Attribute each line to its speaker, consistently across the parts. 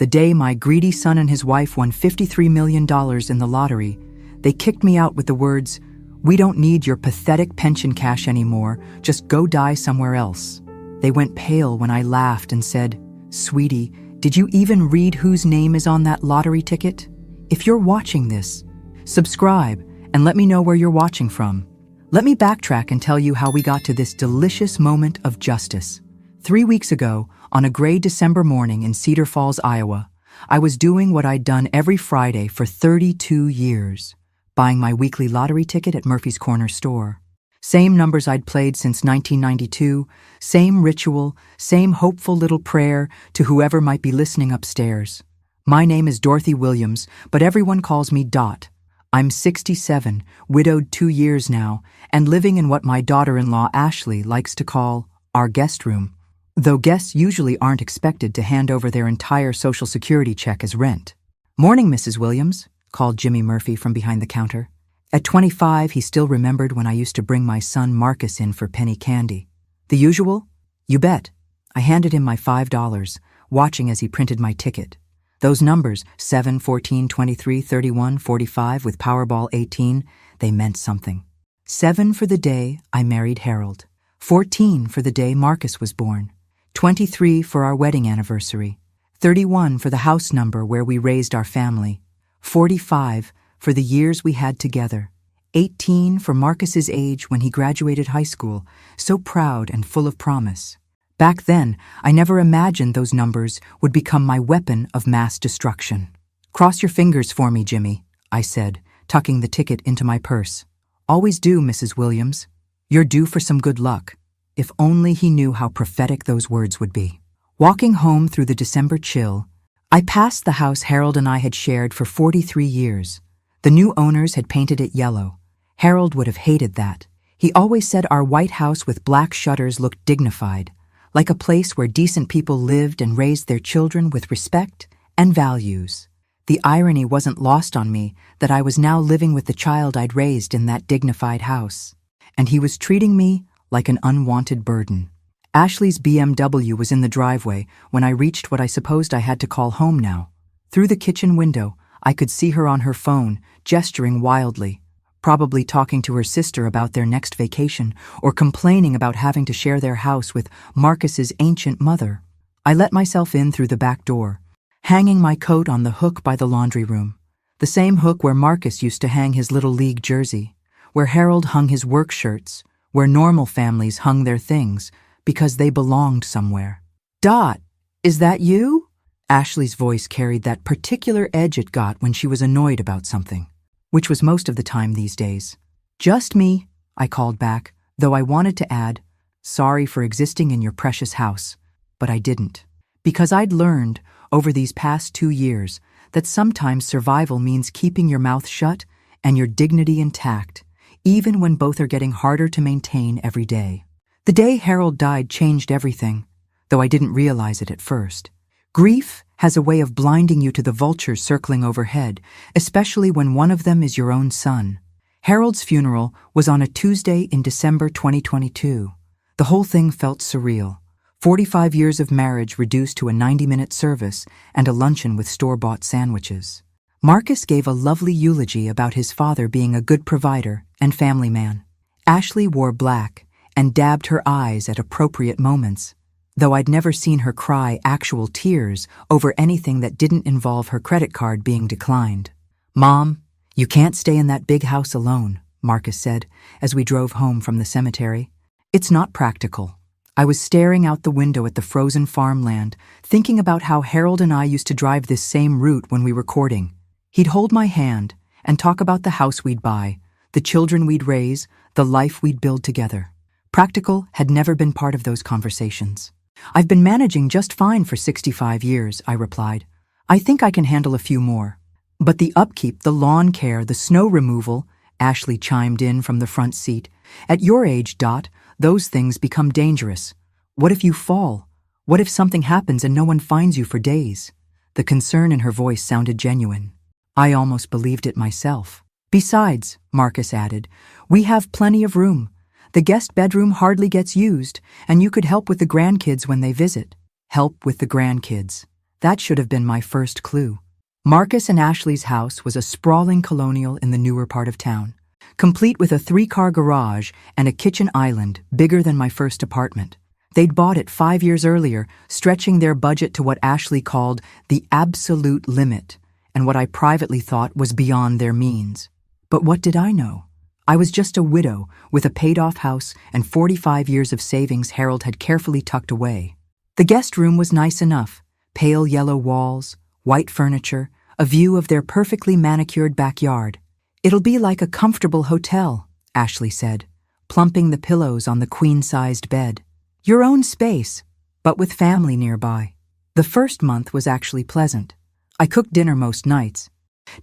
Speaker 1: The day my greedy son and his wife won $53 million in the lottery, they kicked me out with the words, "We don't need your pathetic pension cash anymore, just go die somewhere else." They went pale when I laughed and said, "Sweetie, did you even read whose name is on that lottery ticket? If you're watching this, subscribe and let me know where you're watching from." Let me backtrack and tell you how we got to this delicious moment of justice. 3 weeks ago, on a gray December morning in Cedar Falls, Iowa, I was doing what I'd done every Friday for 32 years, buying my weekly lottery ticket at Murphy's Corner store. Same numbers I'd played since 1992, same ritual, same hopeful little prayer to whoever might be listening upstairs. My name is Dorothy Williams, but everyone calls me Dot. I'm 67, widowed 2 years now, and living in what my daughter-in-law Ashley likes to call our guest room, though guests usually aren't expected to hand over their entire Social Security check as rent. "Morning, Mrs. Williams," called Jimmy Murphy from behind the counter. At 25, he still remembered when I used to bring my son Marcus in for penny candy. "The usual?" "You bet." I handed him my $5, watching as he printed my ticket. Those numbers, 7, 14, 23, 31, 45 with Powerball 18, they meant something. 7 for the day I married Harold. 14 for the day Marcus was born. 23 for our wedding anniversary. 31 for the house number where we raised our family. 45 for the years we had together. 18 for Marcus's age when he graduated high school, so proud and full of promise. Back then, I never imagined those numbers would become my weapon of mass destruction. "Cross your fingers for me, Jimmy," I said, tucking the ticket into my purse. "Always do, Mrs. Williams. You're due for some good luck." If only he knew how prophetic those words would be. Walking home through the December chill, I passed the house Harold and I had shared for 43 years. The new owners had painted it yellow. Harold would have hated that. He always said our white house with black shutters looked dignified, like a place where decent people lived and raised their children with respect and values. The irony wasn't lost on me that I was now living with the child I'd raised in that dignified house, and he was treating me like an unwanted burden. Ashley's BMW was in the driveway when I reached what I supposed I had to call home now. Through the kitchen window, I could see her on her phone, gesturing wildly, probably talking to her sister about their next vacation or complaining about having to share their house with Marcus's ancient mother. I let myself in through the back door, hanging my coat on the hook by the laundry room, the same hook where Marcus used to hang his Little League jersey, where Harold hung his work shirts, where normal families hung their things because they belonged somewhere. "Dot, is that you?" Ashley's voice carried that particular edge it got when she was annoyed about something, which was most of the time these days. "Just me," I called back, though I wanted to add, "Sorry for existing in your precious house," but I didn't. Because I'd learned, over these past 2 years, that sometimes survival means keeping your mouth shut and your dignity intact, even when both are getting harder to maintain every day. The day Harold died changed everything, though I didn't realize it at first. Grief has a way of blinding you to the vultures circling overhead, especially when one of them is your own son. Harold's funeral was on a Tuesday in December 2022. The whole thing felt surreal. 45 years of marriage reduced to a 90-minute service and a luncheon with store-bought sandwiches. Marcus gave a lovely eulogy about his father being a good provider and family man. Ashley wore black and dabbed her eyes at appropriate moments, though I'd never seen her cry actual tears over anything that didn't involve her credit card being declined. "Mom, you can't stay in that big house alone," Marcus said as we drove home from the cemetery. "It's not practical." I was staring out the window at the frozen farmland, thinking about how Harold and I used to drive this same route when we were courting. He'd hold my hand and talk about the house we'd buy, the children we'd raise, the life we'd build together. Practical had never been part of those conversations. "I've been managing just fine for 65 years, I replied. "I think I can handle a few more." "But the upkeep, the lawn care, the snow removal," Ashley chimed in from the front seat. "At your age, Dot, those things become dangerous. What if you fall? What if something happens and no one finds you for days?" The concern in her voice sounded genuine. I almost believed it myself. "Besides," Marcus added, "we have plenty of room. The guest bedroom hardly gets used, and you could help with the grandkids when they visit." Help with the grandkids. That should have been my first clue. Marcus and Ashley's house was a sprawling colonial in the newer part of town, complete with a 3-car garage and a kitchen island bigger than my first apartment. They'd bought it 5 years earlier, stretching their budget to what Ashley called the absolute limit, and what I privately thought was beyond their means. But what did I know? I was just a widow with a paid-off house and 45 years of savings Harold had carefully tucked away. The guest room was nice enough. Pale yellow walls, white furniture, a view of their perfectly manicured backyard. "It'll be like a comfortable hotel," Ashley said, plumping the pillows on the queen-sized bed. "Your own space, but with family nearby." The first month was actually pleasant. I cooked dinner most nights,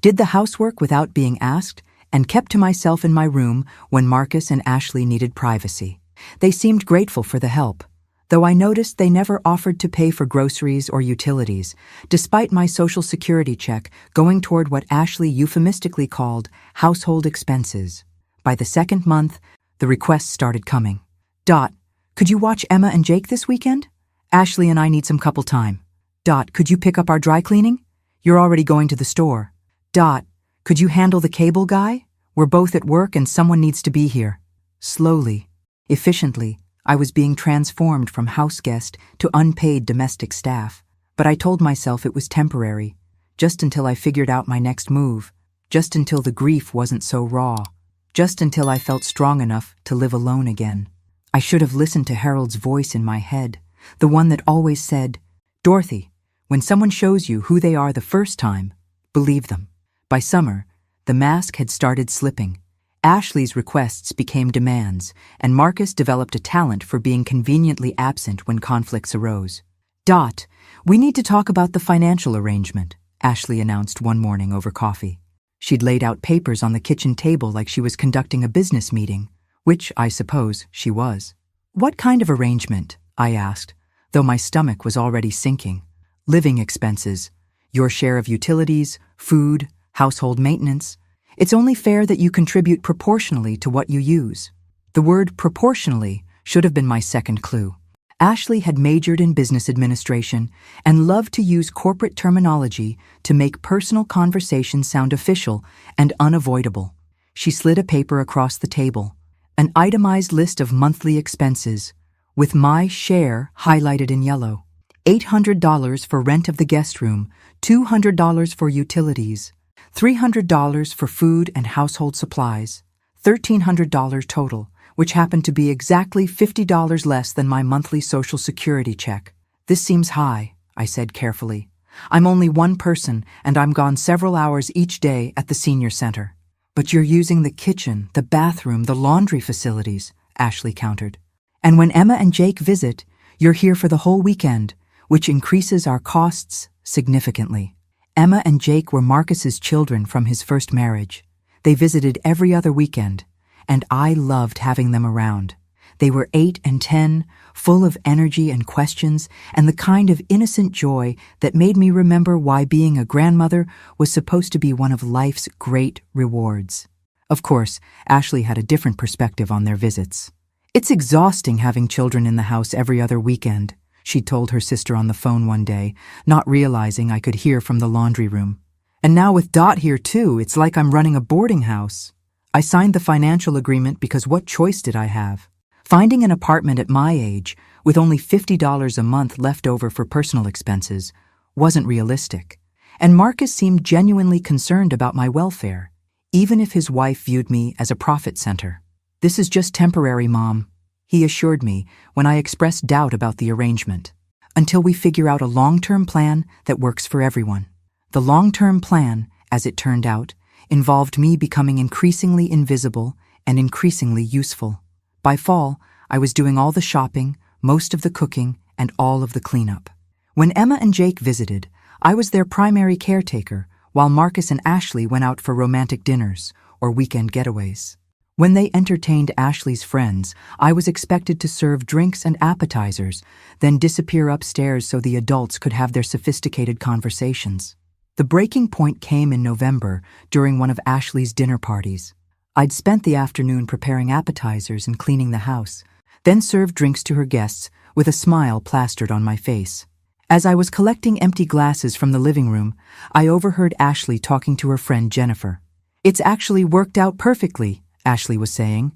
Speaker 1: did the housework without being asked, and kept to myself in my room when Marcus and Ashley needed privacy. They seemed grateful for the help, though I noticed they never offered to pay for groceries or utilities, despite my Social Security check going toward what Ashley euphemistically called household expenses. By the second month, the requests started coming. "Dot, could you watch Emma and Jake this weekend? Ashley and I need some couple time." "Dot, could you pick up our dry cleaning? You're already going to the store." "Dot, could you handle the cable guy? We're both at work and someone needs to be here." Slowly, efficiently, I was being transformed from house guest to unpaid domestic staff. But I told myself it was temporary, just until I figured out my next move, just until the grief wasn't so raw, just until I felt strong enough to live alone again. I should have listened to Harold's voice in my head, the one that always said, "Dorothy, when someone shows you who they are the first time, believe them." By summer, the mask had started slipping. Ashley's requests became demands, and Marcus developed a talent for being conveniently absent when conflicts arose. "Dot, we need to talk about the financial arrangement," Ashley announced one morning over coffee. She'd laid out papers on the kitchen table like she was conducting a business meeting, which I suppose she was. "What kind of arrangement?" I asked, though my stomach was already sinking. "Living expenses, your share of utilities, food, household maintenance. It's only fair that you contribute proportionally to what you use." The word proportionally should have been my second clue. Ashley had majored in business administration and loved to use corporate terminology to make personal conversations sound official and unavoidable. She slid a paper across the table, an itemized list of monthly expenses, with my share highlighted in yellow. $800 for rent of the guest room, $200 for utilities, $300 for food and household supplies, $1,300 total, which happened to be exactly $50 less than my monthly Social Security check. "This seems high," I said carefully. "I'm only one person, and I'm gone several hours each day at the senior center." "But you're using the kitchen, the bathroom, the laundry facilities," Ashley countered. "And when Emma and Jake visit, you're here for the whole weekend, which increases our costs significantly." Emma and Jake were Marcus's children from his first marriage. They visited every other weekend, and I loved having them around. They were 8 and 10, full of energy and questions, and the kind of innocent joy that made me remember why being a grandmother was supposed to be one of life's great rewards. Of course, Ashley had a different perspective on their visits. "It's exhausting having children in the house every other weekend," she told her sister on the phone one day, not realizing I could hear from the laundry room. "And now with Dot here too, it's like I'm running a boarding house." I signed the financial agreement because what choice did I have? Finding an apartment at my age, with only $50 a month left over for personal expenses, wasn't realistic. And Marcus seemed genuinely concerned about my welfare, even if his wife viewed me as a profit center. "This is just temporary, Mom," he assured me when I expressed doubt about the arrangement, "until we figure out a long-term plan that works for everyone." The long-term plan, as it turned out, involved me becoming increasingly invisible and increasingly useful. By fall, I was doing all the shopping, most of the cooking, and all of the cleanup. When Emma and Jake visited, I was their primary caretaker, while Marcus and Ashley went out for romantic dinners or weekend getaways. When they entertained Ashley's friends, I was expected to serve drinks and appetizers, then disappear upstairs so the adults could have their sophisticated conversations. The breaking point came in November during one of Ashley's dinner parties. I'd spent the afternoon preparing appetizers and cleaning the house, then served drinks to her guests with a smile plastered on my face. As I was collecting empty glasses from the living room, I overheard Ashley talking to her friend Jennifer. "It's actually worked out perfectly," Ashley was saying.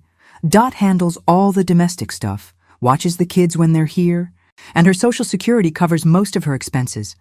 Speaker 1: "Dot handles all the domestic stuff, watches the kids when they're here, and her Social Security covers most of her expenses.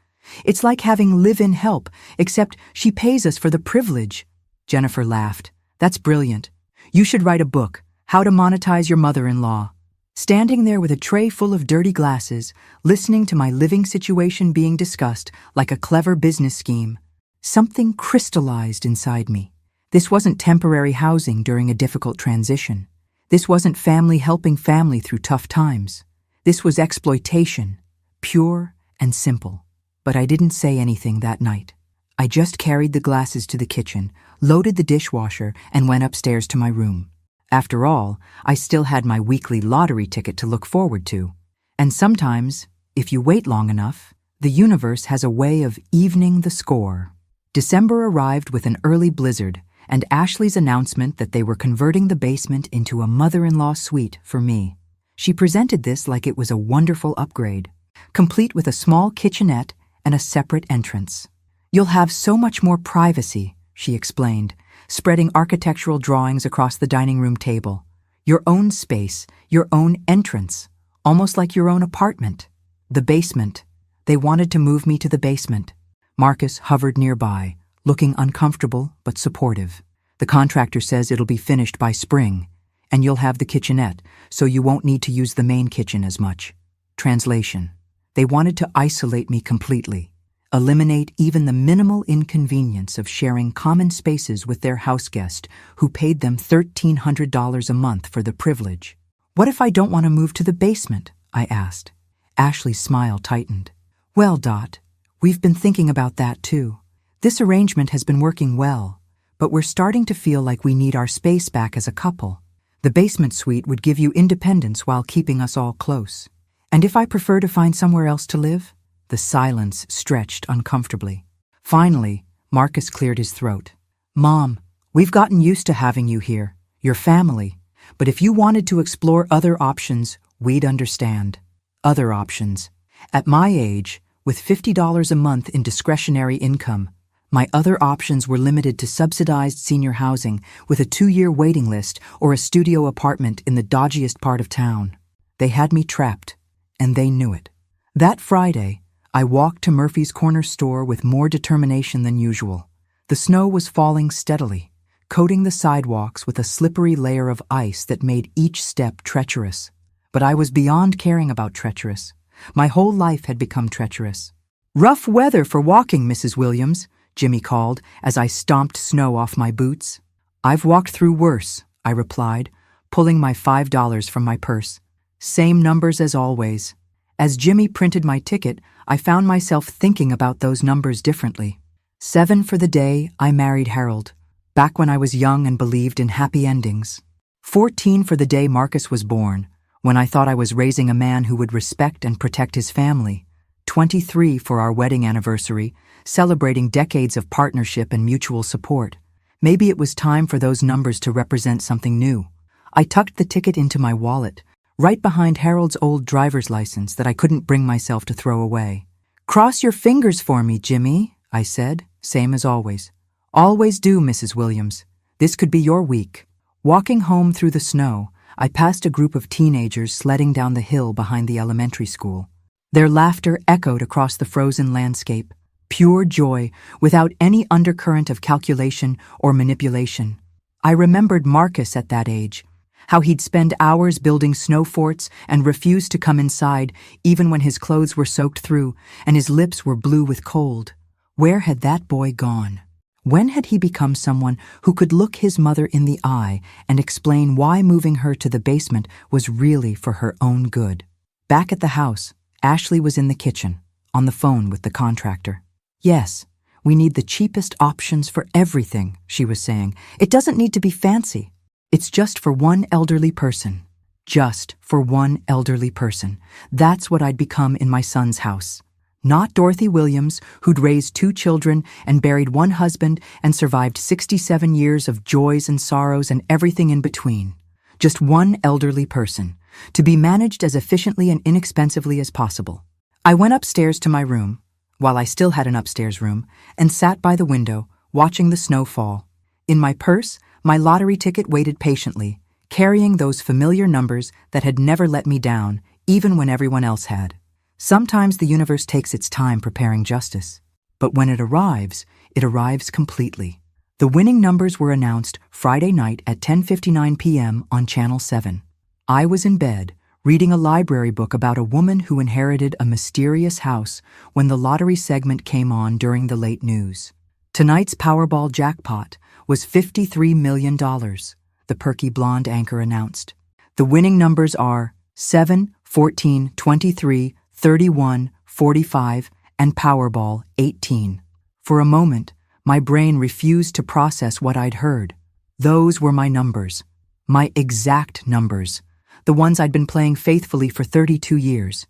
Speaker 1: It's like having live-in help, except she pays us for the privilege." Jennifer laughed. "That's brilliant. You should write a book, How to Monetize Your Mother-in-Law." Standing there with a tray full of dirty glasses, listening to my living situation being discussed like a clever business scheme, something crystallized inside me. This wasn't temporary housing during a difficult transition. This wasn't family helping family through tough times. This was exploitation, pure and simple. But I didn't say anything that night. I just carried the glasses to the kitchen, loaded the dishwasher, and went upstairs to my room. After all, I still had my weekly lottery ticket to look forward to. And sometimes, if you wait long enough, the universe has a way of evening the score. December arrived with an early blizzard, and Ashley's announcement that they were converting the basement into a mother-in-law suite for me. She presented this like it was a wonderful upgrade, complete with a small kitchenette and a separate entrance. "You'll have so much more privacy," she explained, spreading architectural drawings across the dining room table. "Your own space, your own entrance, almost like your own apartment." The basement. They wanted to move me to the basement. Marcus hovered nearby, looking uncomfortable but supportive. "The contractor says it'll be finished by spring, and you'll have the kitchenette, so you won't need to use the main kitchen as much." Translation. They wanted to isolate me completely, eliminate even the minimal inconvenience of sharing common spaces with their house guest who paid them $1,300 a month for the privilege. "What if I don't want to move to the basement?" I asked. Ashley's smile tightened. "Well, Dot, we've been thinking about that too. This arrangement has been working well, but we're starting to feel like we need our space back as a couple. The basement suite would give you independence while keeping us all close. And if I prefer to find somewhere else to live?" The silence stretched uncomfortably. Finally, Marcus cleared his throat. "Mom, we've gotten used to having you here, your family, but if you wanted to explore other options, we'd understand." Other options. At my age, with $50 a month in discretionary income, my other options were limited to subsidized senior housing with a 2-year waiting list or a studio apartment in the dodgiest part of town. They had me trapped, and they knew it. That Friday, I walked to Murphy's Corner store with more determination than usual. The snow was falling steadily, coating the sidewalks with a slippery layer of ice that made each step treacherous. But I was beyond caring about treacherous. My whole life had become treacherous. "Rough weather for walking, Mrs. Williams," Jimmy called as I stomped snow off my boots. "I've walked through worse," I replied, pulling my $5 from my purse. Same numbers as always. As Jimmy printed my ticket, I found myself thinking about those numbers differently. 7 for the day I married Harold, back when I was young and believed in happy endings. 14 for the day Marcus was born, when I thought I was raising a man who would respect and protect his family. 23 for our wedding anniversary, celebrating decades of partnership and mutual support. Maybe it was time for those numbers to represent something new. I tucked the ticket into my wallet, right behind Harold's old driver's license that I couldn't bring myself to throw away. "Cross your fingers for me, Jimmy," I said, same as always. "Always do, Mrs. Williams. This could be your week." Walking home through the snow, I passed a group of teenagers sledding down the hill behind the elementary school. Their laughter echoed across the frozen landscape, pure joy without any undercurrent of calculation or manipulation. I remembered Marcus at that age, how he'd spend hours building snow forts and refuse to come inside even when his clothes were soaked through and his lips were blue with cold. Where had that boy gone? When had he become someone who could look his mother in the eye and explain why moving her to the basement was really for her own good? Back at the house, Ashley was in the kitchen, on the phone with the contractor. "Yes, we need the cheapest options for everything," she was saying. "It doesn't need to be fancy. It's just for one elderly person. Just for one elderly person. That's what I'd become in my son's house. Not Dorothy Williams, who'd raised 2 children and buried 1 husband and survived 67 years of joys and sorrows and everything in between. Just one elderly person, to be managed as efficiently and inexpensively as possible. I went upstairs to my room, while I still had an upstairs room, and sat by the window, watching the snow fall. In my purse, my lottery ticket waited patiently, carrying those familiar numbers that had never let me down, even when everyone else had. Sometimes the universe takes its time preparing justice, but when it arrives completely. The winning numbers were announced Friday night at 10:59 p.m. on Channel 7. I was in bed, reading a library book about a woman who inherited a mysterious house when the lottery segment came on during the late news. Tonight's Powerball jackpot was $53 million, the perky blonde anchor announced. The winning numbers are 7, 14, 23, 31, 45, and Powerball 18. For a moment, my brain refused to process what I'd heard. Those were my numbers. My exact numbers. The ones I'd been playing faithfully for 32 years.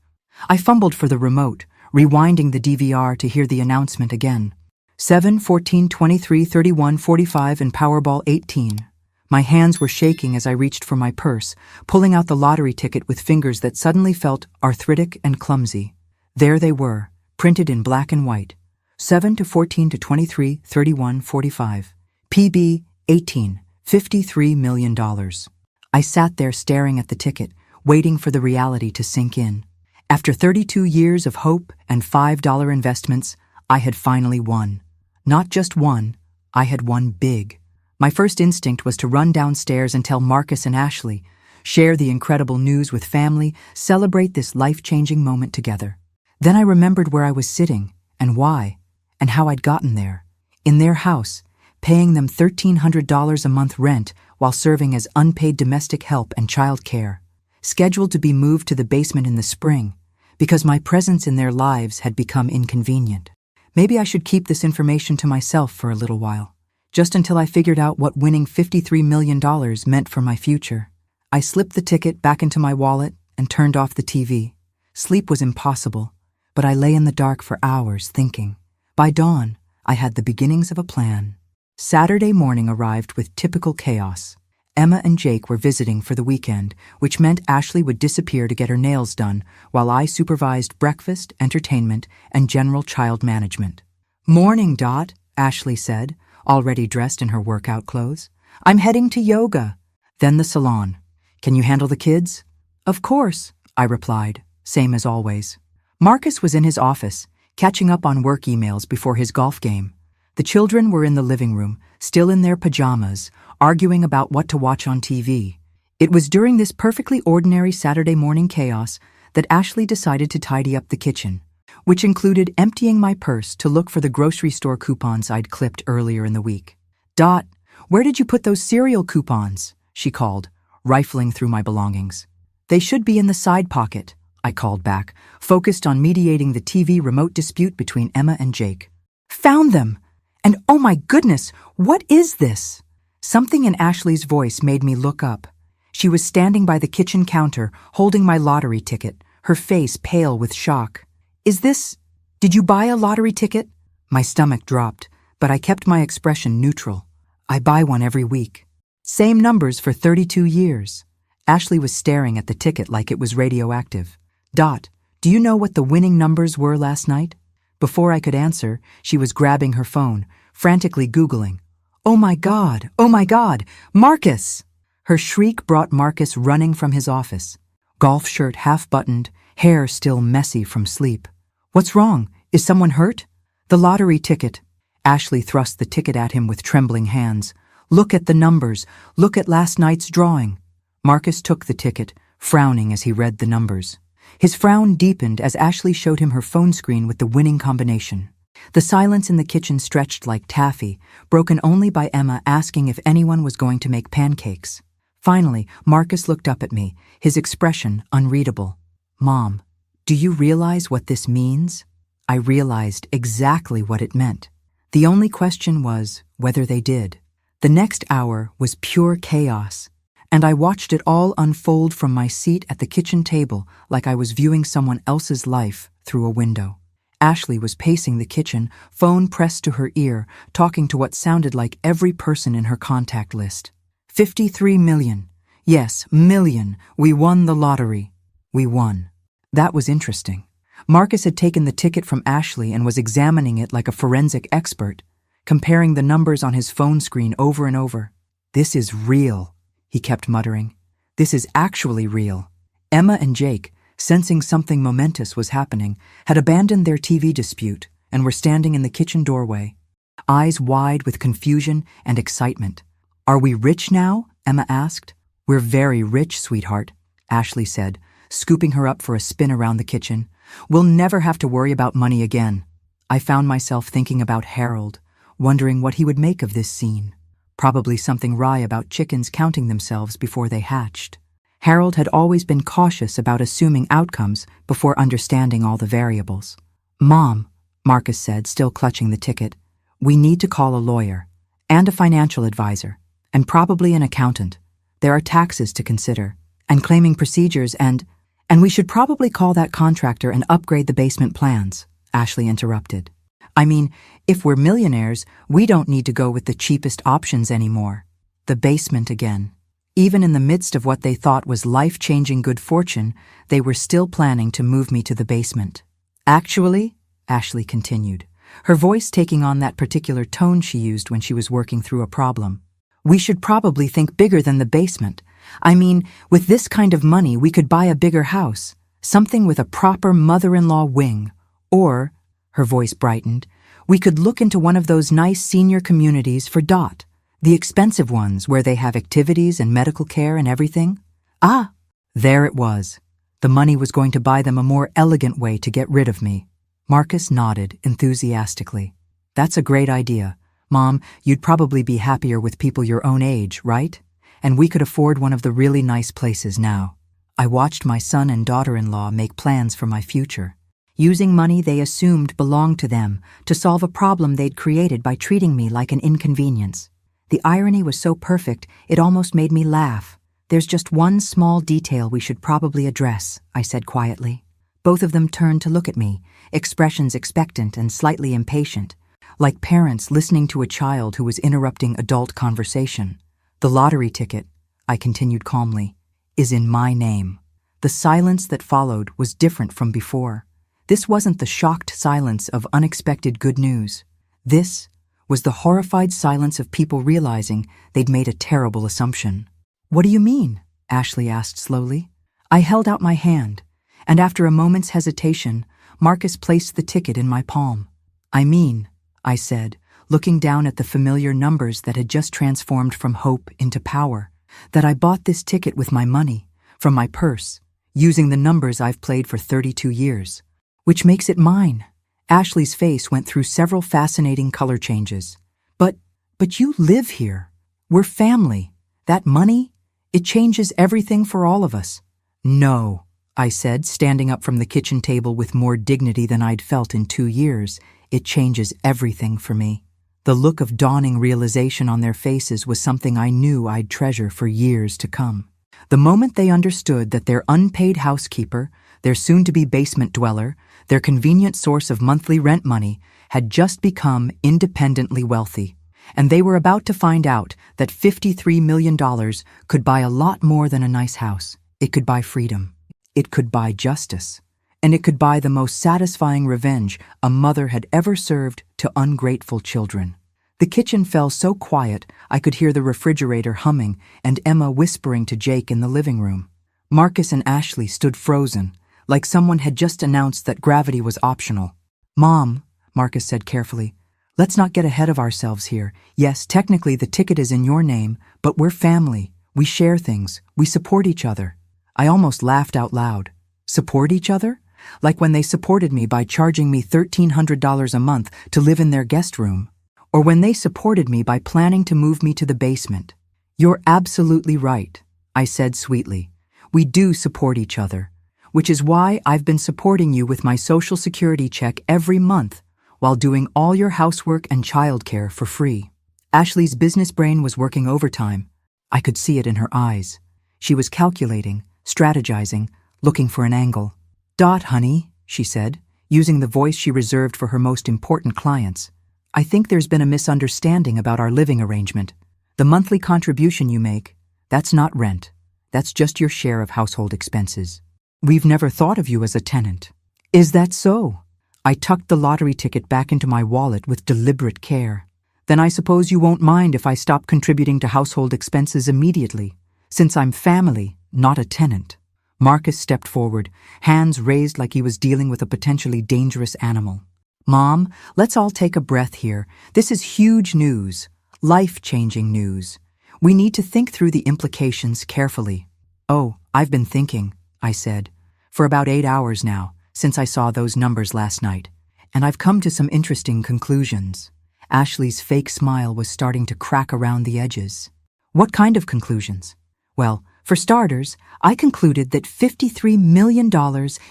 Speaker 1: I fumbled for the remote, rewinding the DVR to hear the announcement again. 7, 14, 23, 31, 45, and Powerball 18. My hands were shaking as I reached for my purse, pulling out the lottery ticket with fingers that suddenly felt arthritic and clumsy. There they were, printed in black and white. 7 to 14 to 23, 31, 45. PB 18, $53 million. I sat there staring at the ticket, waiting for the reality to sink in. After 32 years of hope and $5 investments, I had finally won. Not just won, I had won big. My first instinct was to run downstairs and tell Marcus and Ashley, share the incredible news with family, celebrate this life-changing moment together. Then I remembered where I was sitting, and why, and how I'd gotten there. In their house, paying them $1,300 a month rent while serving as unpaid domestic help and child care, scheduled to be moved to the basement in the spring because my presence in their lives had become inconvenient. Maybe I should keep this information to myself for a little while, just until I figured out what winning $53 million meant for my future. I slipped the ticket back into my wallet and turned off the TV. Sleep was impossible, but I lay in the dark for hours thinking. By dawn, I had the beginnings of a plan. Saturday morning arrived with typical chaos. Emma and Jake were visiting for the weekend, which meant Ashley would disappear to get her nails done while I supervised breakfast, entertainment, and general child management. "Morning, Dot," Ashley said, already dressed in her workout clothes. "I'm heading to yoga." Then the salon. "Can you handle the kids?" "Of course," I replied, same as always. Marcus was in his office, catching up on work emails before his golf game. The children were in the living room, still in their pajamas, arguing about what to watch on TV. It was during this perfectly ordinary Saturday morning chaos that Ashley decided to tidy up the kitchen, which included emptying my purse to look for the grocery store coupons I'd clipped earlier in the week. "Dot, where did you put those cereal coupons?" she called, rifling through my belongings. "They should be in the side pocket," I called back, focused on mediating the TV remote dispute between Emma and Jake. "Found them! And oh my goodness, what is this?" Something in Ashley's voice made me look up. She was standing by the kitchen counter, holding my lottery ticket, her face pale with shock. Did you buy a lottery ticket?" My stomach dropped, but I kept my expression neutral. "I buy one every week." "Same numbers for 32 years. Ashley was staring at the ticket like it was radioactive. "Dot, do you know what the winning numbers were last night?" Before I could answer, she was grabbing her phone, frantically Googling. Oh my God, Marcus!" Her shriek brought Marcus running from his office. Golf shirt half-buttoned, hair still messy from sleep. "What's wrong? Is someone hurt?" "The lottery ticket." Ashley thrust the ticket at him with trembling hands. "Look at the numbers. Look at last night's drawing." Marcus took the ticket, frowning as he read the numbers. His frown deepened as Ashley showed him her phone screen with the winning combination. The silence in the kitchen stretched like taffy, broken only by Emma asking if anyone was going to make pancakes. Finally, Marcus looked up at me, his expression unreadable. "Mom, do you realize what this means?" I realized exactly what it meant. The only question was whether they did. The next hour was pure chaos, and I watched it all unfold from my seat at the kitchen table like I was viewing someone else's life through a window. Ashley was pacing the kitchen, phone pressed to her ear, talking to what sounded like every person in her contact list. 53 million. Yes, million. We won the lottery. We won. That was interesting. Marcus had taken the ticket from Ashley and was examining it like a forensic expert, comparing the numbers on his phone screen over and over. "This is real," he kept muttering. "This is actually real." Emma and Jake, sensing something momentous was happening, had abandoned their TV dispute and were standing in the kitchen doorway, eyes wide with confusion and excitement. "Are we rich now?" Emma asked. "We're very rich, sweetheart," Ashley said, scooping her up for a spin around the kitchen. "We'll never have to worry about money again." I found myself thinking about Harold, wondering what he would make of this scene. Probably something wry about chickens counting themselves before they hatched. Harold had always been cautious about assuming outcomes before understanding all the variables. "Mom," Marcus said, still clutching the ticket, "we need to call a lawyer, and a financial advisor, and probably an accountant. There are taxes to consider, and claiming procedures, and we should probably call that contractor and upgrade the basement plans," Ashley interrupted. "I mean, if we're millionaires, we don't need to go with the cheapest options anymore." The basement again. Even in the midst of what they thought was life-changing good fortune, they were still planning to move me to the basement. "Actually," Ashley continued, her voice taking on that particular tone she used when she was working through a problem, "we should probably think bigger than the basement. I mean, with this kind of money, we could buy a bigger house, something with a proper mother-in-law wing. Or," her voice brightened, "we could look into one of those nice senior communities for Dot, the expensive ones where they have activities and medical care and everything." Ah, there it was. The money was going to buy them a more elegant way to get rid of me. Marcus nodded enthusiastically. "That's a great idea. Mom, you'd probably be happier with people your own age, right? And we could afford one of the really nice places now." I watched my son and daughter-in-law make plans for my future, using money they assumed belonged to them to solve a problem they'd created by treating me like an inconvenience. The irony was so perfect, it almost made me laugh. "There's just one small detail we should probably address," I said quietly. Both of them turned to look at me, expressions expectant and slightly impatient, like parents listening to a child who was interrupting adult conversation. "The lottery ticket," I continued calmly, "is in my name." The silence that followed was different from before. This wasn't the shocked silence of unexpected good news. This was the horrified silence of people realizing they'd made a terrible assumption. "What do you mean?" Ashley asked slowly. I held out my hand, and after a moment's hesitation, Marcus placed the ticket in my palm. "I mean," I said, looking down at the familiar numbers that had just transformed from hope into power, "that I bought this ticket with my money, from my purse, using the numbers I've played for 32 years. Which makes it mine." Ashley's face went through several fascinating color changes. But you live here. We're family. That money, it changes everything for all of us." "No," I said, standing up from the kitchen table with more dignity than I'd felt in 2 years. "It changes everything for me." The look of dawning realization on their faces was something I knew I'd treasure for years to come. The moment they understood that their unpaid housekeeper, their soon-to-be basement dweller, their convenient source of monthly rent money, had just become independently wealthy, and they were about to find out that $53 million could buy a lot more than a nice house. It could buy freedom. It could buy justice. And it could buy the most satisfying revenge a mother had ever served to ungrateful children. The kitchen fell so quiet I could hear the refrigerator humming and Emma whispering to Jake in the living room. Marcus and Ashley stood frozen, like someone had just announced that gravity was optional. "Mom," Marcus said carefully, "let's not get ahead of ourselves here. Yes, technically the ticket is in your name, but we're family. We share things. We support each other." I almost laughed out loud. Support each other? Like when they supported me by charging me $1,300 a month to live in their guest room. Or when they supported me by planning to move me to the basement. "You're absolutely right," I said sweetly. "We do support each other, which is why I've been supporting you with my Social Security check every month while doing all your housework and childcare for free." Ashley's business brain was working overtime. I could see it in her eyes. She was calculating, strategizing, looking for an angle. "Dot, honey," she said, using the voice she reserved for her most important clients. "I think there's been a misunderstanding about our living arrangement. The monthly contribution you make, that's not rent. That's just your share of household expenses. We've never thought of you as a tenant." Is that so? I tucked the lottery ticket back into my wallet with deliberate care. Then I suppose you won't mind if I stop contributing to household expenses immediately, since I'm family, not a tenant. Marcus stepped forward, hands raised like he was dealing with a potentially dangerous animal. Mom, let's all take a breath here. This is huge news, life-changing news. We need to think through the implications carefully. Oh, I've been thinking, I said, for about 8 hours now, since I saw those numbers last night, and I've come to some interesting conclusions. Ashley's fake smile was starting to crack around the edges. What kind of conclusions? Well, for starters, I concluded that $53 million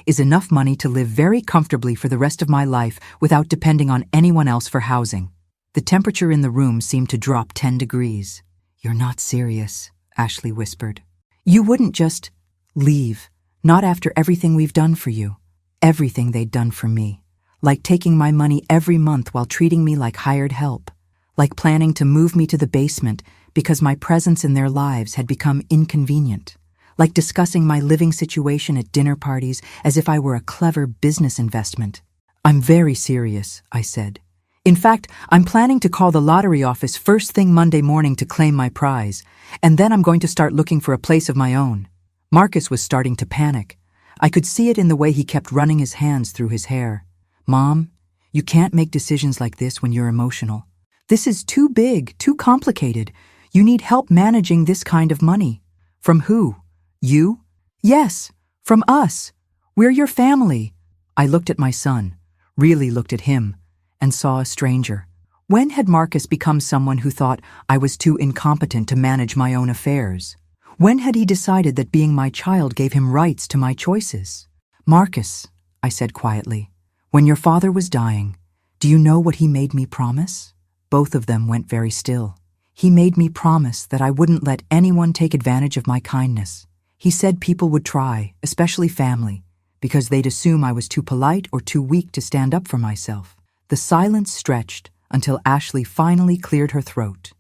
Speaker 1: is enough money to live very comfortably for the rest of my life without depending on anyone else for housing. The temperature in the room seemed to drop 10 degrees. You're not serious, Ashley whispered. You wouldn't just leave, not after everything we've done for you. Everything they'd done for me. Like taking my money every month while treating me like hired help. Like planning to move me to the basement because my presence in their lives had become inconvenient. Like discussing my living situation at dinner parties as if I were a clever business investment. I'm very serious, I said. In fact, I'm planning to call the lottery office first thing Monday morning to claim my prize, and then I'm going to start looking for a place of my own. Marcus was starting to panic. I could see it in the way he kept running his hands through his hair. Mom, you can't make decisions like this when you're emotional. This is too big, too complicated. You need help managing this kind of money. From who? You? Yes, from us. We're your family. I looked at my son, really looked at him, and saw a stranger. When had Marcus become someone who thought I was too incompetent to manage my own affairs? When had he decided that being my child gave him rights to my choices? Marcus, I said quietly, when your father was dying, do you know what he made me promise? Both of them went very still. He made me promise that I wouldn't let anyone take advantage of my kindness. He said people would try, especially family, because they'd assume I was too polite or too weak to stand up for myself. The silence stretched until Ashley finally cleared her throat.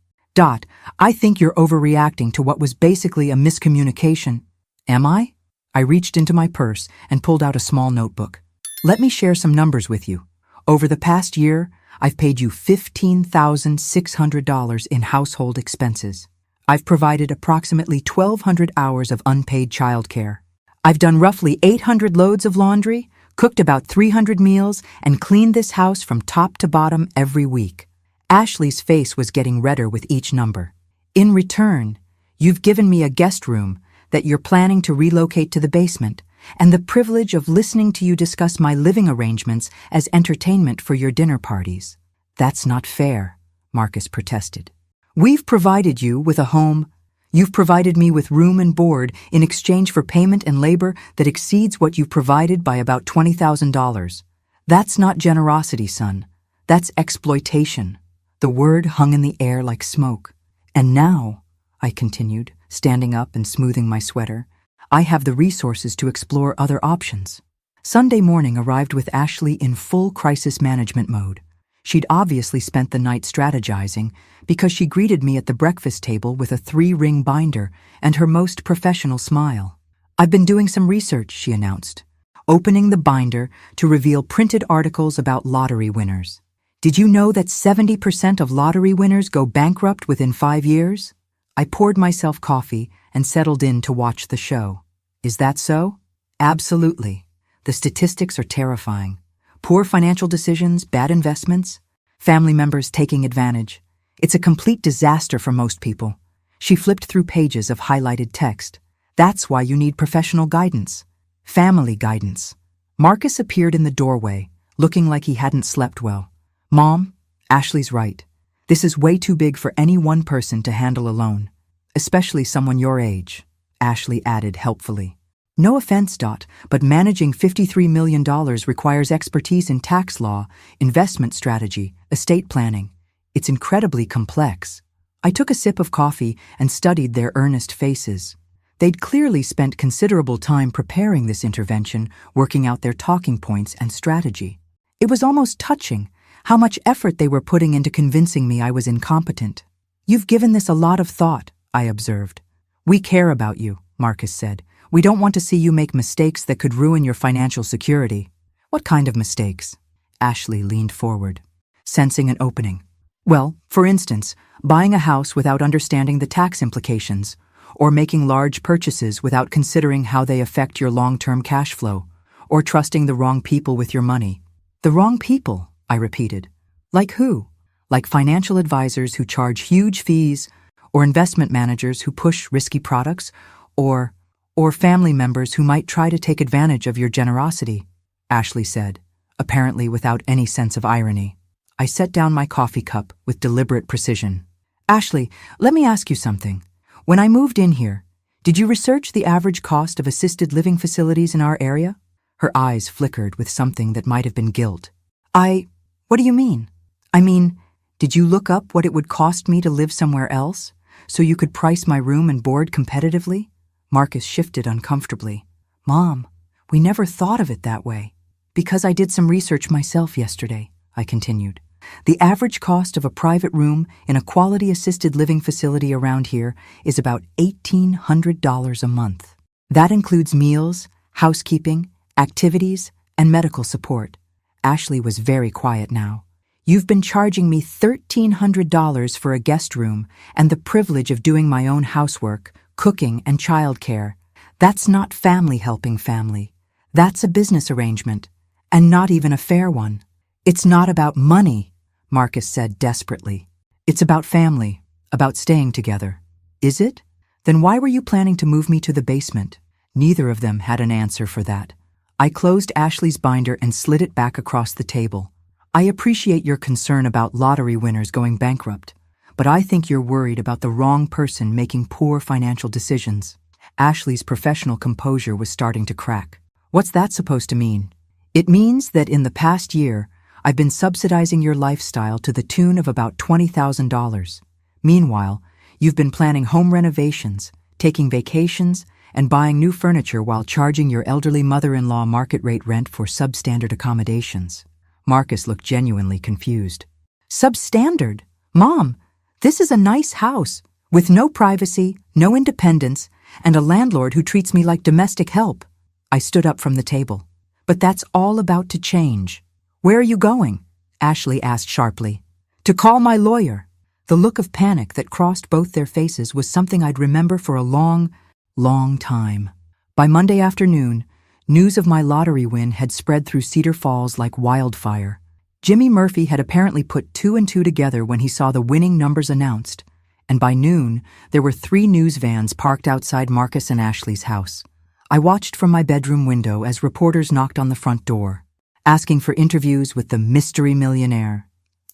Speaker 1: I think you're overreacting to what was basically a miscommunication. Am I? I reached into my purse and pulled out a small notebook. Let me share some numbers with you. Over the past year, I've paid you $15,600 in household expenses. I've provided approximately 1,200 hours of unpaid childcare. I've done roughly 800 loads of laundry, cooked about 300 meals, and cleaned this house from top to bottom every week. Ashley's face was getting redder with each number. In return, you've given me a guest room that you're planning to relocate to the basement, and the privilege of listening to you discuss my living arrangements as entertainment for your dinner parties. That's not fair, Marcus protested. We've provided you with a home. You've provided me with room and board in exchange for payment and labor that exceeds what you've provided by about $20,000. That's not generosity, son. That's exploitation. The word hung in the air like smoke. And now, I continued, standing up and smoothing my sweater, I have the resources to explore other options. Sunday morning arrived with Ashley in full crisis management mode. She'd obviously spent the night strategizing because she greeted me at the breakfast table with a 3-ring binder and her most professional smile. I've been doing some research, she announced, opening the binder to reveal printed articles about lottery winners. Did you know that 70% of lottery winners go bankrupt within 5 years? I poured myself coffee and settled in to watch the show. Is that so? Absolutely. The statistics are terrifying. Poor financial decisions, bad investments, family members taking advantage. It's a complete disaster for most people. She flipped through pages of highlighted text. That's why you need professional guidance. Family guidance. Marcus appeared in the doorway, looking like he hadn't slept well. Mom, Ashley's right. This is way too big for any one person to handle alone, especially someone your age, Ashley added helpfully. No offense, but managing $53 million requires expertise in tax law, investment strategy, estate planning. It's incredibly complex. I took a sip of coffee and studied their earnest faces. They'd clearly spent considerable time preparing this intervention, working out their talking points and strategy. It was almost touching how much effort they were putting into convincing me I was incompetent. You've given this a lot of thought, I observed. We care about you, Marcus said. We don't want to see you make mistakes that could ruin your financial security. What kind of mistakes? Ashley leaned forward, sensing an opening. Well, for instance, buying a house without understanding the tax implications, or making large purchases without considering how they affect your long-term cash flow, or trusting the wrong people with your money. The wrong people, I repeated. Like who? Like financial advisors who charge huge fees, or investment managers who push risky products, or family members who might try to take advantage of your generosity, Ashley said, apparently without any sense of irony. I set down my coffee cup with deliberate precision. Ashley, let me ask you something. When I moved in here, did you research the average cost of assisted living facilities in our area? Her eyes flickered with something that might have been guilt. What do you mean? I mean, did you look up what it would cost me to live somewhere else, so you could price my room and board competitively? Marcus shifted uncomfortably. Mom, we never thought of it that way. Because I did some research myself yesterday, I continued. The average cost of a private room in a quality assisted living facility around here is about $1,800 a month. That includes meals, housekeeping, activities, and medical support. Ashley was very quiet now. You've been charging me $1,300 for a guest room and the privilege of doing my own housework, cooking, and childcare. That's not family helping family. That's a business arrangement, and not even a fair one. It's not about money, Marcus said desperately. It's about family, about staying together. Is it? Then why were you planning to move me to the basement? Neither of them had an answer for that. I closed Ashley's binder and slid it back across the table. I appreciate your concern about lottery winners going bankrupt, but I think you're worried about the wrong person making poor financial decisions. Ashley's professional composure was starting to crack. What's that supposed to mean? It means that in the past year, I've been subsidizing your lifestyle to the tune of about $20,000. Meanwhile, you've been planning home renovations, taking vacations, and buying new furniture while charging your elderly mother-in-law market-rate rent for substandard accommodations. Marcus looked genuinely confused. Substandard? Mom, this is a nice house, with no privacy, no independence, and a landlord who treats me like domestic help. I stood up from the table. But that's all about to change. Where are you going? Ashley asked sharply. To call my lawyer. The look of panic that crossed both their faces was something I'd remember for a long time. By Monday afternoon, news of my lottery win had spread through Cedar Falls like wildfire. Jimmy Murphy had apparently put 2 and 2 together when he saw the winning numbers announced, and by noon, there were 3 news vans parked outside Marcus and Ashley's house. I watched from my bedroom window as reporters knocked on the front door, asking for interviews with the mystery millionaire.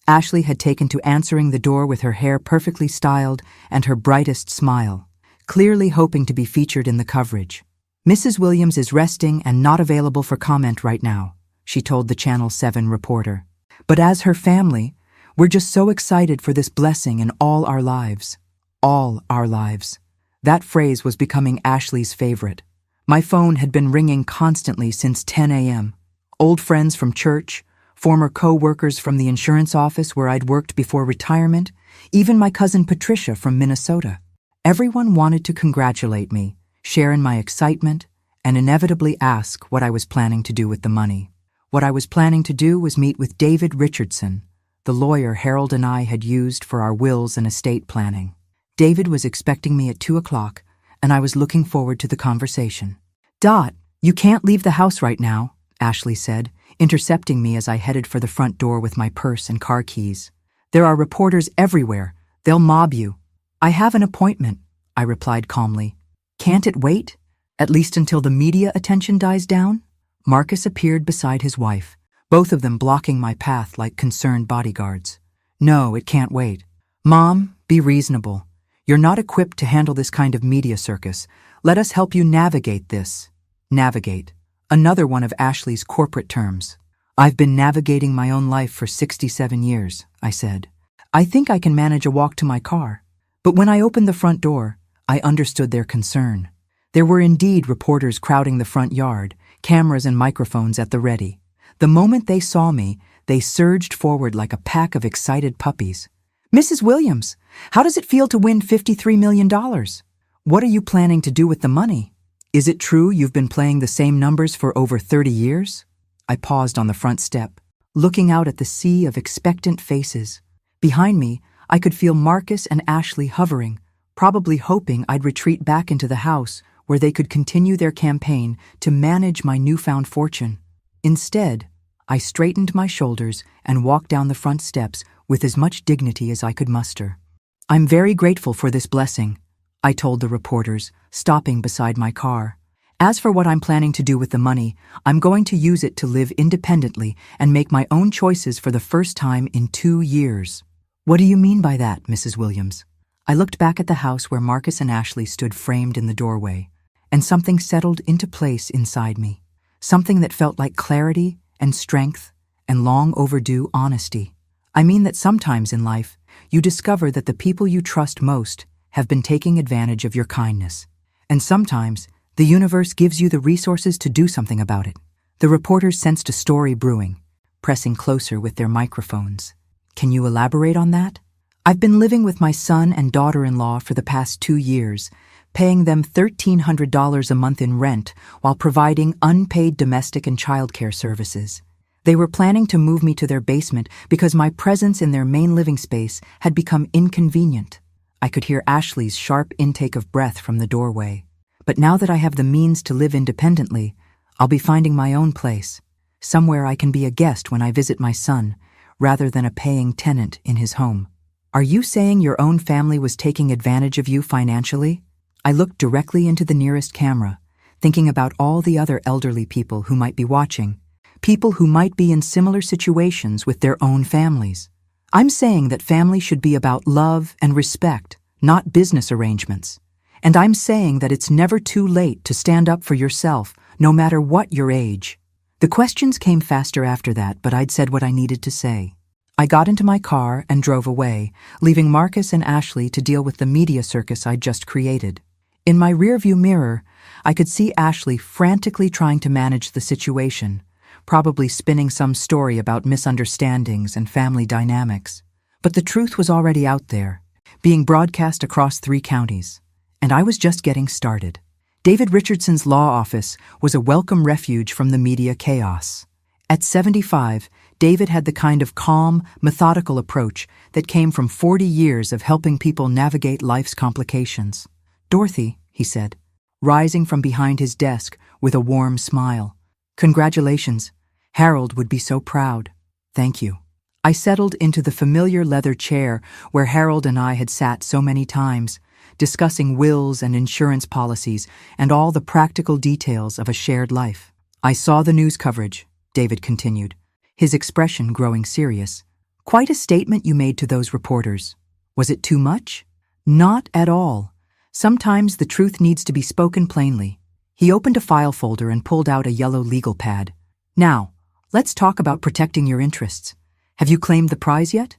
Speaker 1: Ashley had taken to answering the door with her hair perfectly styled and her brightest smile, clearly hoping to be featured in the coverage. Mrs. Williams is resting and not available for comment right now, she told the Channel 7 reporter. But as her family, we're just so excited for this blessing in all our lives. All our lives. That phrase was becoming Ashley's favorite. My phone had been ringing constantly since 10 a.m. Old friends from church, former co-workers from the insurance office where I'd worked before retirement, even my cousin Patricia from Minnesota. Everyone wanted to congratulate me, share in my excitement, and inevitably ask what I was planning to do with the money. What I was planning to do was meet with David Richardson, the lawyer Harold and I had used for our wills and estate planning. David was expecting me at 2 o'clock, and I was looking forward to the conversation. Dot, you can't leave the house right now, Ashley said, intercepting me as I headed for the front door with my purse and car keys. There are reporters everywhere. They'll mob you. I have an appointment, I replied calmly. Can't it wait? At least until the media attention dies down? Marcus appeared beside his wife, both of them blocking my path like concerned bodyguards. No, it can't wait. Mom, be reasonable. You're not equipped to handle this kind of media circus. Let us help you navigate this. Navigate. Another one of Ashley's corporate terms. I've been navigating my own life for 67 years, I said. I think I can manage a walk to my car. But when I opened the front door, I understood their concern. There were indeed reporters crowding the front yard, cameras and microphones at the ready. The moment they saw me, they surged forward like a pack of excited puppies. Mrs. Williams, how does it feel to win $53 million? What are you planning to do with the money? Is it true you've been playing the same numbers for over 30 years? I paused on the front step, looking out at the sea of expectant faces. Behind me, I could feel Marcus and Ashley hovering, probably hoping I'd retreat back into the house where they could continue their campaign to manage my newfound fortune. Instead, I straightened my shoulders and walked down the front steps with as much dignity as I could muster. "I'm very grateful for this blessing," I told the reporters, stopping beside my car. "As for what I'm planning to do with the money, I'm going to use it to live independently and make my own choices for the first time in 2 years." "What do you mean by that, Mrs. Williams?" I looked back at the house where Marcus and Ashley stood framed in the doorway, and something settled into place inside me. Something that felt like clarity and strength and long overdue honesty. I mean that sometimes in life, you discover that the people you trust most have been taking advantage of your kindness. And sometimes, the universe gives you the resources to do something about it. The reporters sensed a story brewing, pressing closer with their microphones. "Can you elaborate on that?" "I've been living with my son and daughter-in-law for the past 2 years, paying them $1,300 a month in rent while providing unpaid domestic and childcare services. They were planning to move me to their basement because my presence in their main living space had become inconvenient." I could hear Ashley's sharp intake of breath from the doorway. "But now that I have the means to live independently, I'll be finding my own place, somewhere I can be a guest when I visit my son, rather than a paying tenant in his home." "Are you saying your own family was taking advantage of you financially?" I looked directly into the nearest camera, thinking about all the other elderly people who might be watching, people who might be in similar situations with their own families. "I'm saying that family should be about love and respect, not business arrangements. And I'm saying that it's never too late to stand up for yourself, no matter what your age." The questions came faster after that, but I'd said what I needed to say. I got into my car and drove away, leaving Marcus and Ashley to deal with the media circus I'd just created. In my rearview mirror, I could see Ashley frantically trying to manage the situation, probably spinning some story about misunderstandings and family dynamics. But the truth was already out there, being broadcast across 3 counties, and I was just getting started. David Richardson's law office was a welcome refuge from the media chaos. At 75, David had the kind of calm, methodical approach that came from 40 years of helping people navigate life's complications. "Dorothy," he said, rising from behind his desk with a warm smile. "Congratulations. Harold would be so proud." "Thank you." I settled into the familiar leather chair where Harold and I had sat so many times, discussing wills and insurance policies and all the practical details of a shared life. "I saw the news coverage," David continued, his expression growing serious. "Quite a statement you made to those reporters. Was it too much?" "Not at all. Sometimes the truth needs to be spoken plainly." He opened a file folder and pulled out a yellow legal pad. "Now, let's talk about protecting your interests. Have you claimed the prize yet?"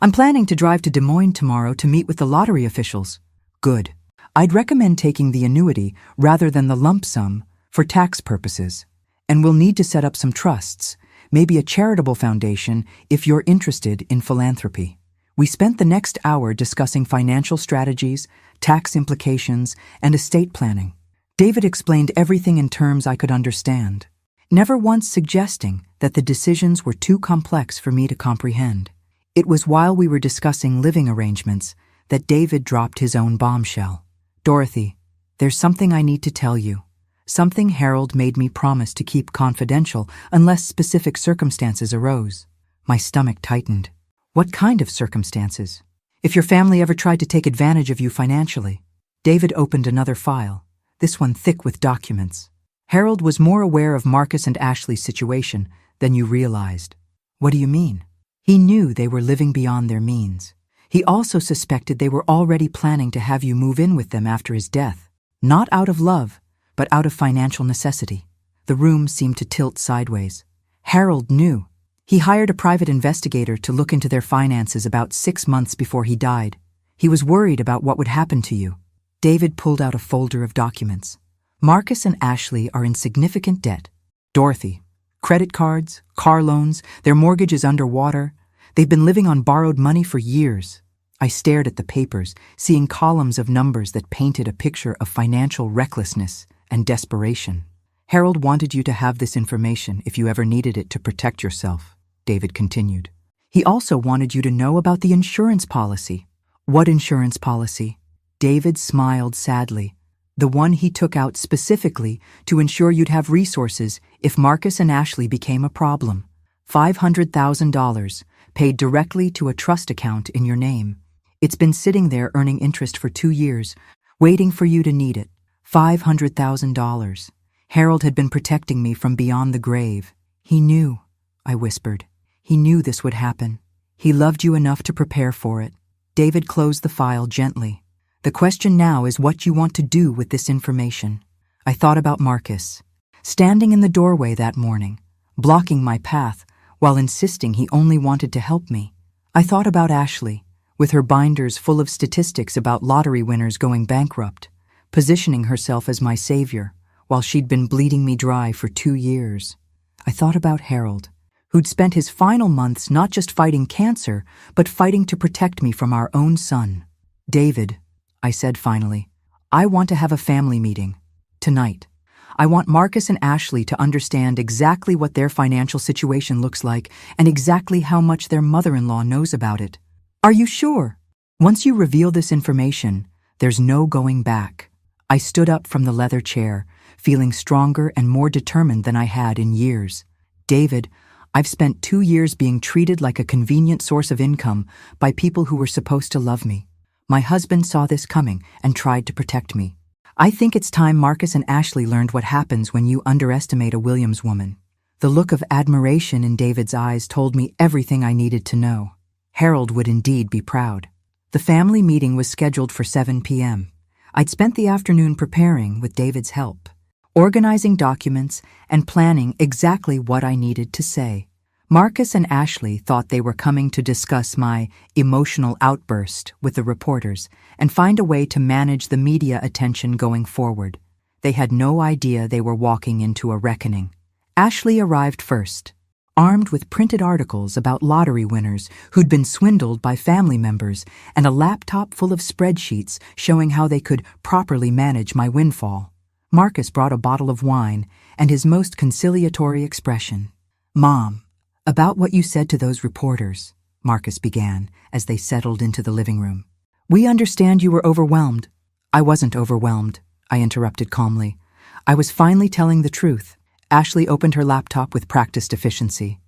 Speaker 1: "I'm planning to drive to Des Moines tomorrow to meet with the lottery officials." "Good. I'd recommend taking the annuity rather than the lump sum for tax purposes. And we'll need to set up some trusts, maybe a charitable foundation if you're interested in philanthropy." We spent the next hour discussing financial strategies, tax implications, and estate planning. David explained everything in terms I could understand, never once suggesting that the decisions were too complex for me to comprehend. It was while we were discussing living arrangements that David dropped his own bombshell. "Dorothy, there's something I need to tell you. Something Harold made me promise to keep confidential unless specific circumstances arose." My stomach tightened. "What kind of circumstances?" "If your family ever tried to take advantage of you financially." David opened another file, this one thick with documents. "Harold was more aware of Marcus and Ashley's situation than you realized." "What do you mean?" "He knew they were living beyond their means. He also suspected they were already planning to have you move in with them after his death. Not out of love, but out of financial necessity." The room seemed to tilt sideways. "Harold knew. He hired a private investigator to look into their finances about 6 months before he died. He was worried about what would happen to you." David pulled out a folder of documents. "Marcus and Ashley are in significant debt. Dorothy, credit cards, car loans, their mortgage is underwater. They've been living on borrowed money for years." I stared at the papers, seeing columns of numbers that painted a picture of financial recklessness and desperation. Harold wanted you to have this information if you ever needed it to protect yourself, David continued. He also wanted you to know about the insurance policy. What insurance policy? David smiled sadly. The one he took out specifically to ensure you'd have resources if Marcus and Ashley became a problem. $500,000, paid directly to a trust account in your name. It's been sitting there earning interest for 2 years, waiting for you to need it. $500,000. Harold had been protecting me from beyond the grave. He knew, I whispered. He knew this would happen. He loved you enough to prepare for it. David closed the file gently. The question now is what you want to do with this information. I thought about Marcus, standing in the doorway that morning, blocking my path while insisting he only wanted to help me. I thought about Ashley, with her binders full of statistics about lottery winners going bankrupt, positioning herself as my savior while she'd been bleeding me dry for 2 years. I thought about Harold, who'd spent his final months not just fighting cancer, but fighting to protect me from our own son. David, I said finally, I want to have a family meeting. Tonight. I want Marcus and Ashley to understand exactly what their financial situation looks like and exactly how much their mother-in-law knows about it. Are you sure? Once you reveal this information, there's no going back. I stood up from the leather chair, feeling stronger and more determined than I had in years. David, I've spent 2 years being treated like a convenient source of income by people who were supposed to love me. My husband saw this coming and tried to protect me. I think it's time Marcus and Ashley learned what happens when you underestimate a Williams woman. The look of admiration in David's eyes told me everything I needed to know. Harold would indeed be proud. The family meeting was scheduled for 7 p.m. I'd spent the afternoon preparing with David's help, organizing documents and planning exactly what I needed to say. Marcus and Ashley thought they were coming to discuss my emotional outburst with the reporters and find a way to manage the media attention going forward. They had no idea they were walking into a reckoning. Ashley arrived first, armed with printed articles about lottery winners who'd been swindled by family members and a laptop full of spreadsheets showing how they could properly manage my windfall. Marcus brought a bottle of wine and his most conciliatory expression. Mom, about what you said to those reporters, Marcus began as they settled into the living room. We understand you were overwhelmed. I wasn't overwhelmed, I interrupted calmly. I was finally telling the truth. Ashley opened her laptop with practiced efficiency.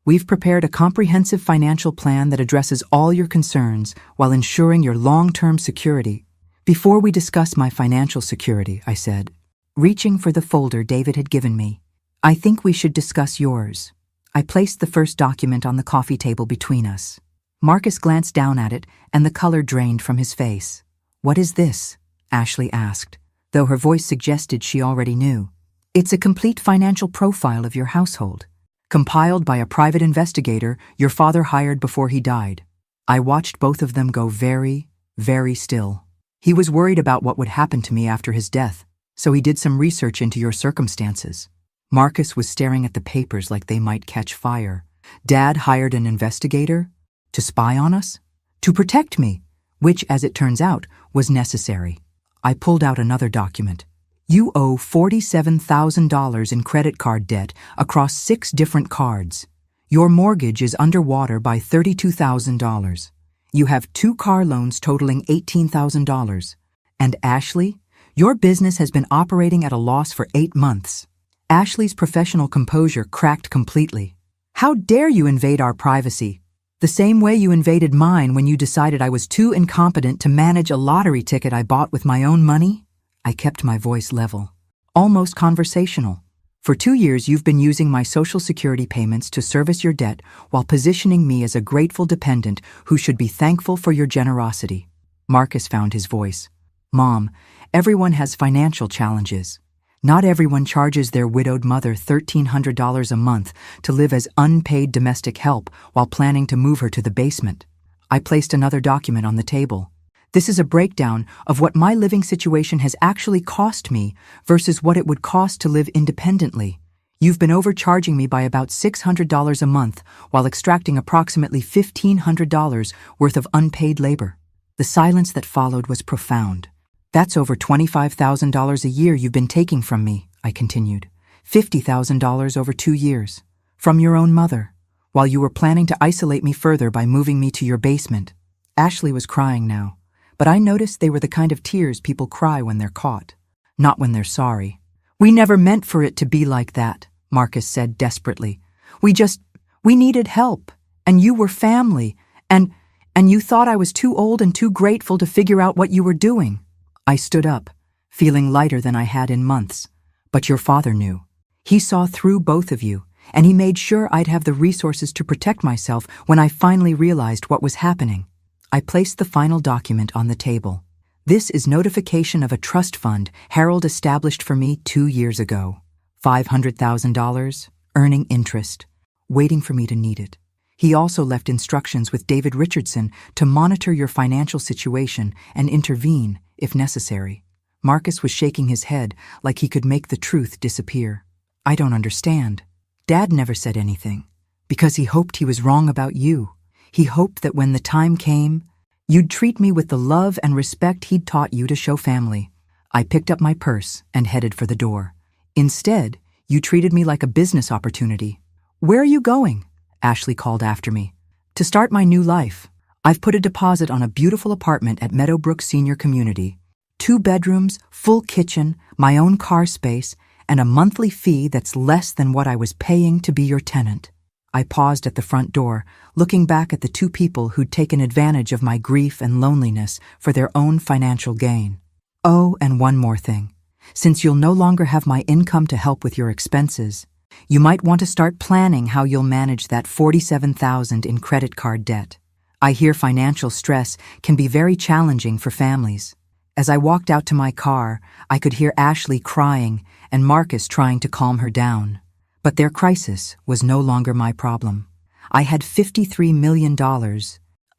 Speaker 1: We've prepared a comprehensive financial plan that addresses all your concerns while ensuring your long-term security. Before we discuss my financial security, I said, reaching for the folder David had given me, I think we should discuss yours. I placed the first document on the coffee table between us. Marcus glanced down at it, and the color drained from his face. What is this? Ashley asked, though her voice suggested she already knew. It's a complete financial profile of your household, compiled by a private investigator your father hired before he died. I watched both of them go very, very still. He was worried about what would happen to me after his death, so he did some research into your circumstances. Marcus was staring at the papers like they might catch fire. Dad hired an investigator? To spy on us? To protect me, which, as it turns out, was necessary. I pulled out another document. You owe $47,000 in credit card debt across 6 different cards. Your mortgage is underwater by $32,000. You have 2 car loans totaling $18,000. And Ashley, your business has been operating at a loss for 8 months. Ashley's professional composure cracked completely. How dare you invade our privacy? The same way you invaded mine when you decided I was too incompetent to manage a lottery ticket I bought with my own money? I kept my voice level, almost conversational. For 2 years you've been using my Social Security payments to service your debt while positioning me as a grateful dependent who should be thankful for your generosity. Marcus found his voice. Mom, everyone has financial challenges. Not everyone charges their widowed mother $1,300 a month to live as unpaid domestic help while planning to move her to the basement. I placed another document on the table. This is a breakdown of what my living situation has actually cost me versus what it would cost to live independently. You've been overcharging me by about $600 a month while extracting approximately $1,500 worth of unpaid labor. The silence that followed was profound. That's over $25,000 a year you've been taking from me, I continued. $50,000 over 2 years. From your own mother, while you were planning to isolate me further by moving me to your basement. Ashley was crying now, but I noticed they were the kind of tears people cry when they're caught, not when they're sorry. We never meant for it to be like that, Marcus said desperately. We needed help, and you were family, and you thought I was too old and too grateful to figure out what you were doing. I stood up, feeling lighter than I had in months. But your father knew. He saw through both of you, and he made sure I'd have the resources to protect myself when I finally realized what was happening. I placed the final document on the table. This is notification of a trust fund Harold established for me 2 years ago. $500,000, earning interest, waiting for me to need it. He also left instructions with David Richardson to monitor your financial situation and intervene if necessary. Marcus was shaking his head like he could make the truth disappear. I don't understand. Dad never said anything, because he hoped he was wrong about you. He hoped that when the time came, you'd treat me with the love and respect he'd taught you to show family. I picked up my purse and headed for the door. Instead, you treated me like a business opportunity. Where are you going? Ashley called after me. To start my new life. I've put a deposit on a beautiful apartment at Meadowbrook Senior Community. 2 bedrooms, full kitchen, my own car space, and a monthly fee that's less than what I was paying to be your tenant. I paused at the front door, looking back at the 2 people who'd taken advantage of my grief and loneliness for their own financial gain. Oh, and one more thing. Since you'll no longer have my income to help with your expenses, you might want to start planning how you'll manage that $47,000 in credit card debt. I hear financial stress can be very challenging for families. As I walked out to my car, I could hear Ashley crying and Marcus trying to calm her down. But their crisis was no longer my problem. I had $53 million,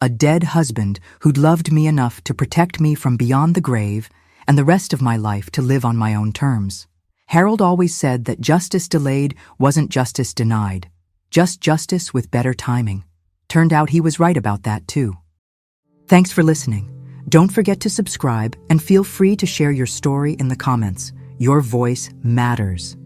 Speaker 1: a dead husband who'd loved me enough to protect me from beyond the grave, and the rest of my life to live on my own terms. Harold always said that justice delayed wasn't justice denied, just justice with better timing. Turned out he was right about that too. Thanks for listening. Don't forget to subscribe and feel free to share your story in the comments. Your voice matters.